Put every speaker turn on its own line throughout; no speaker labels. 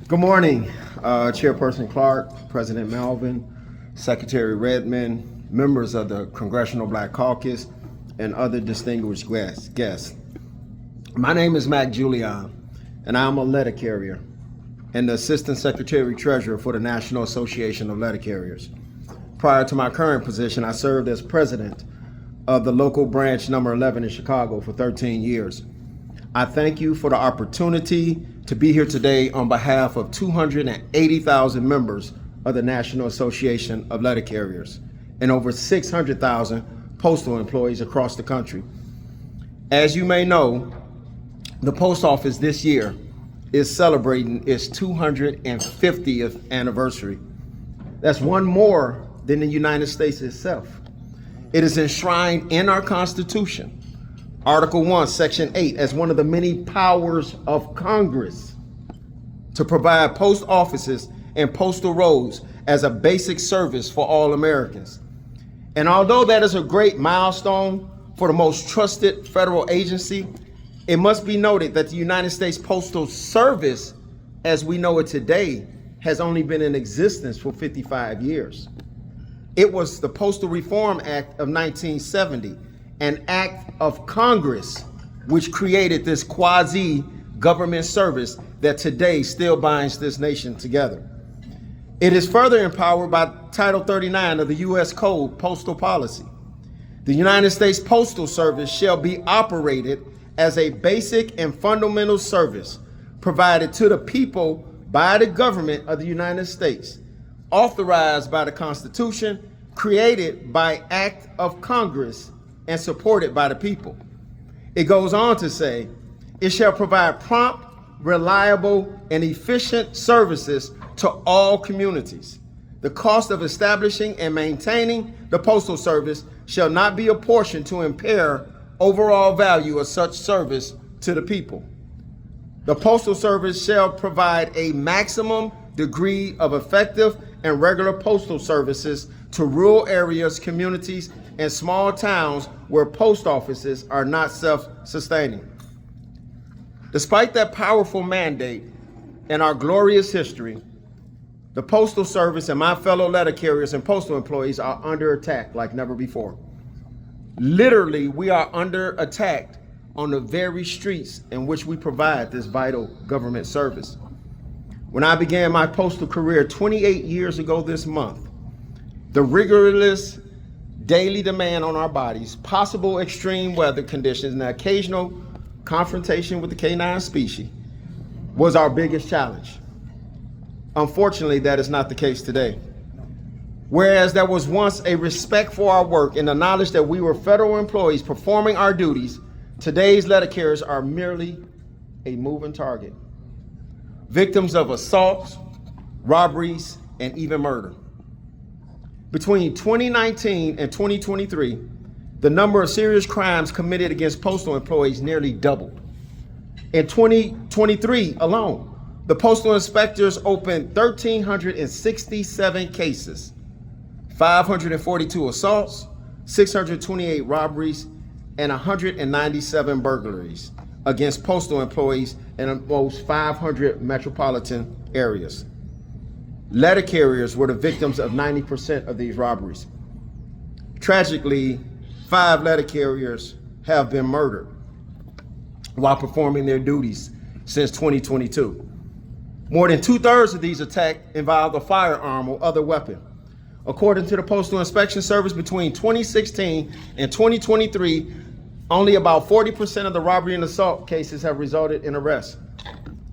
Good morning, Chairperson Clark, President Melvin, Secretary Redmond, members of the Congressional Black Caucus, and other distinguished guests. My name is Mack Julion, and I'm a letter carrier and the Assistant Secretary Treasurer for the National Association of Letter Carriers. Prior to my current position, I served as president of the local branch number 11 in Chicago for 13 years. I thank you for the opportunity to be here today on behalf of 280,000 members of the National Association of Letter Carriers and over 600,000 postal employees across the country. As you may know, the Post Office this year is celebrating its 250th anniversary. That's one more than the United States itself. It is enshrined in our Constitution, Article 1, Section 8, as one of the many powers of Congress to provide post offices and postal roads as a basic service for all Americans. And although that is a great milestone for the most trusted federal agency, it must be noted that the United States Postal Service, as we know it today, has only been in existence for 55 years. It was the Postal Reform Act of 1970, an act of Congress, which created this quasi-government service that today still binds this nation together. It is further empowered by Title 39 of the U.S. Code Postal Policy. The United States Postal Service shall be operated as a basic and fundamental service provided to the people by the government of the United States, authorized by the Constitution, created by Act of Congress, and supported by the people. It goes on to say, it shall provide prompt, reliable, and efficient services to all communities. The cost of establishing and maintaining the Postal Service shall not be apportioned to impair overall value of such service to the people. The Postal Service shall provide a maximum degree of effective and regular postal services to rural areas, communities, and small towns where post offices are not self-sustaining. Despite that powerful mandate and our glorious history, the Postal Service and my fellow letter carriers and postal employees are under attack like never before. Literally, we are under attack on the very streets in which we provide this vital government service. When I began my postal career 28 years ago this month, the rigorous daily demand on our bodies, possible extreme weather conditions, and the occasional confrontation with the canine species was our biggest challenge. Unfortunately, that is not the case today. Whereas there was once a respect for our work and the knowledge that we were federal employees performing our duties, today's letter carriers are merely a moving target, victims of assaults, robberies, and even murder. Between 2019 and 2023, the number of serious crimes committed against postal employees nearly doubled. In 2023 alone, the postal inspectors opened 1,367 cases, 542 assaults, 628 robberies, and 197 burglaries against postal employees in almost 500 metropolitan areas. Letter carriers were the victims of 90% of these robberies. Tragically, 5 letter carriers have been murdered while performing their duties since 2022. More than 2/3 of these attacks involved a firearm or other weapon. According to the Postal Inspection Service, between 2016 and 2023, only about 40% of the robbery and assault cases have resulted in arrests,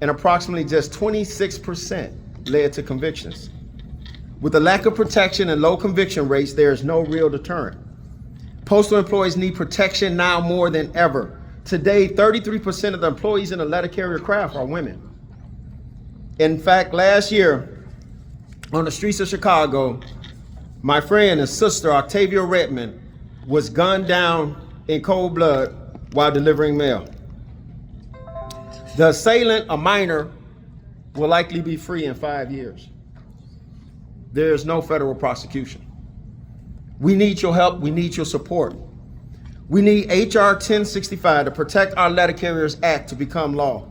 and approximately just 26% led to convictions. With the lack of protection and low conviction rates, there is no real deterrent. Postal employees need protection now more than ever. Today, 33% of the employees in the letter carrier craft are women. In fact, last year, on the streets of Chicago, my friend and sister, Octavia Redmond, was gunned down in cold blood while delivering mail. The assailant, a minor, will likely be free in 5 years. There is no federal prosecution. We need your help. We need your support. We need HR 1065, the Protect Our Letter Carriers Act, to become law.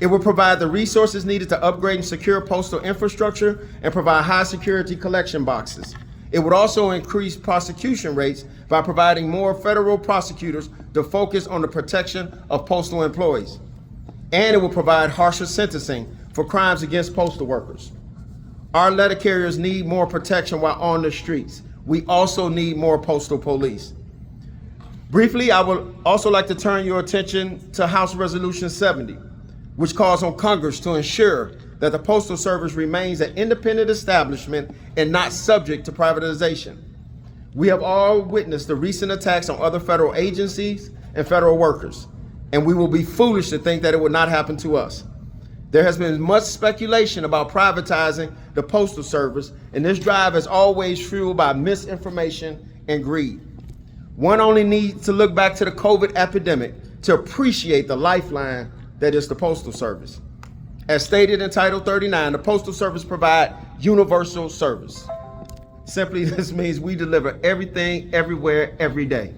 It will provide the resources needed to upgrade and secure postal infrastructure and provide high security collection boxes. It would also increase prosecution rates by providing more federal prosecutors to focus on the protection of postal employees. And it will provide harsher sentencing for crimes against postal workers. Our letter carriers need more protection while on the streets. We also need more postal police. Briefly, I would also like to turn your attention to House Resolution 70, which calls on Congress to ensure that the Postal Service remains an independent establishment and not subject to privatization. We have all witnessed the recent attacks on other federal agencies and federal workers, and we will be foolish to think that it would not happen to us. There has been much speculation about privatizing the Postal Service, and this drive is always fueled by misinformation and greed. One only needs to look back to the COVID epidemic to appreciate the lifeline that is the Postal Service. As stated in Title 39, the Postal Service provides universal service. Simply, this means we deliver everything, everywhere, every day.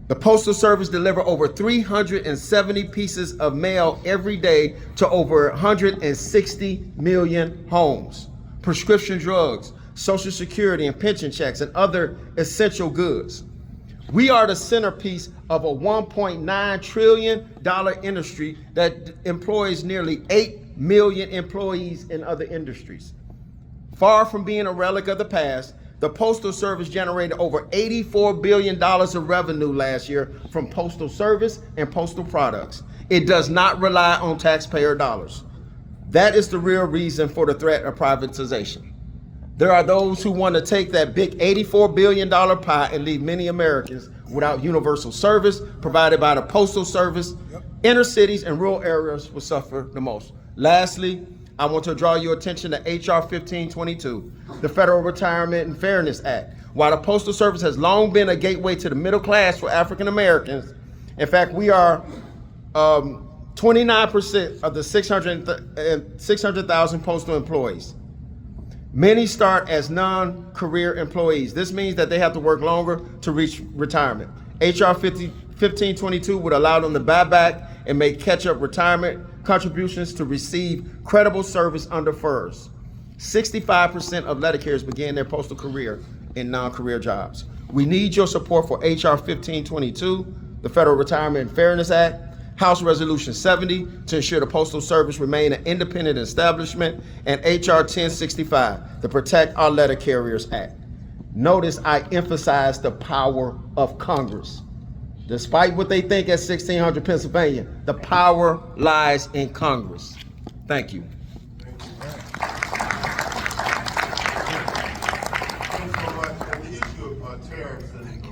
The Postal Service delivers over 370 pieces of mail every day to over 160 million homes, prescription drugs, Social Security and pension checks, and other essential goods. We are the centerpiece of a $1.9 trillion industry that employs nearly 8 million employees in other industries. Far from being a relic of the past, the Postal Service generated over $84 billion of revenue last year from postal service and postal products. It does not rely on taxpayer dollars. That is the real reason for the threat of privatization. There are those who want to take that big $84 billion pie and leave many Americans without universal service provided by the Postal Service. Inner cities and rural areas will suffer the most. Lastly, I want to draw your attention to HR 1522, the Federal Retirement and Fairness Act. While the Postal Service has long been a gateway to the middle class for African Americans, in fact, we are 29% of the 600,000 postal employees. Many start as non-career employees. This means that they have to work longer to reach retirement. HR 1522 would allow them to buy back and make catch-up retirement contributions to receive credible service under FERS. 65% of letter carriers begin their postal career in non-career jobs. We need your support for HR 1522, the Federal Retirement and Fairness Act, House Resolution 70 to ensure the Postal Service remain an independent establishment, and HR 1065, the Protect Our Letter Carriers Act. Notice I emphasize the power of Congress. Despite what they think at 1600 Pennsylvania, the power lies in Congress. Thank you.
Thank you so much. On the issue of tariffs and